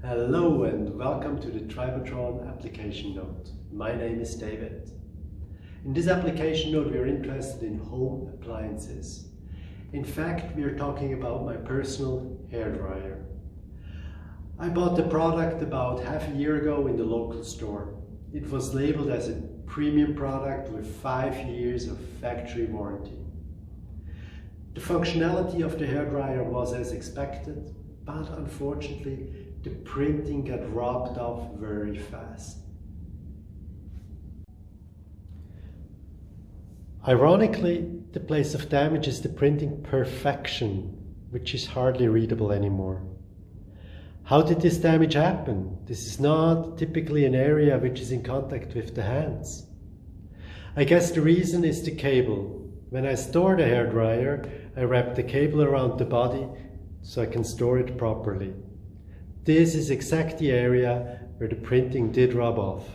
Hello and welcome to the Tribotron application note. My name is David. In this application note we are interested in home appliances. In fact, we are talking about my personal hairdryer. I bought the product about half a year ago in the local store. It was labeled as a premium product with 5 years of factory warranty. The functionality of the hairdryer was as expected, but unfortunately the printing got robbed off very fast. Ironically, the place of damage is the printing perfection, which is hardly readable anymore. How did this damage happen? This is not typically an area which is in contact with the hands. I guess the reason is the cable. When I store the hairdryer, I wrap the cable around the body so I can store it properly. This is exactly the area where the printing did rub off.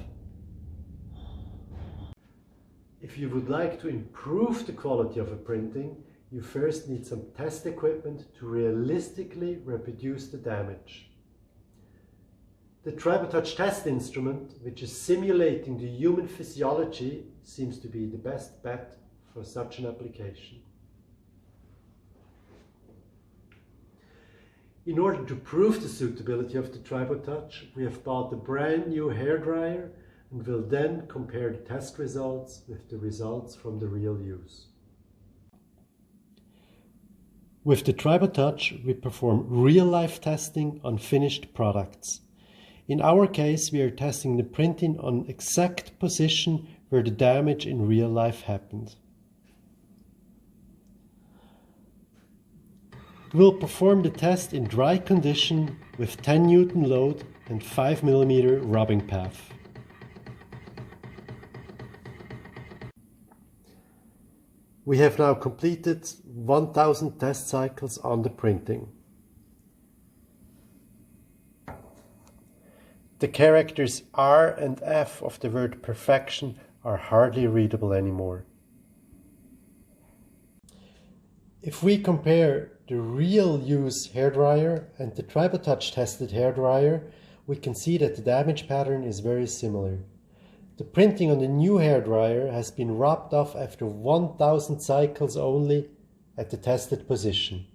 If you would like to improve the quality of a printing, you first need some test equipment to realistically reproduce the damage. The Tribotouch test instrument, which is simulating the human physiology, seems to be the best bet for such an application. In order to prove the suitability of the Tribotouch, we have bought a brand new hairdryer and will then compare the test results with the results from the real use. With the Tribotouch, we perform real-life testing on finished products. In our case, we are testing the printing on exact position where the damage in real life happened. We'll perform the test in dry condition with 10 Newton load and 5 mm rubbing path. We have now completed 1000 test cycles on the printing. The characters R and F of the word perfection are hardly readable anymore. If we compare the real use hairdryer and the Tribotouch tested hairdryer, we can see that the damage pattern is very similar. The printing on the new hairdryer has been robbed off after 1000 cycles only at the tested position.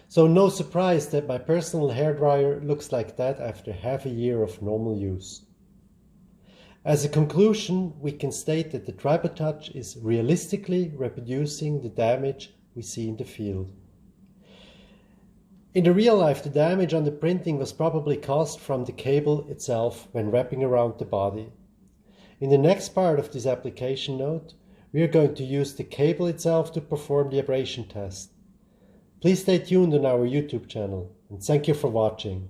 So no surprise that my personal hairdryer looks like that after half a year of normal use. As a conclusion, we can state that the Tribotouch is realistically reproducing the damage we see in the field. In the real life, the damage on the printing was probably caused from the cable itself when wrapping around the body. In the next part of this application note, we are going to use the cable itself to perform the abrasion test. Please stay tuned on our YouTube channel, and thank you for watching.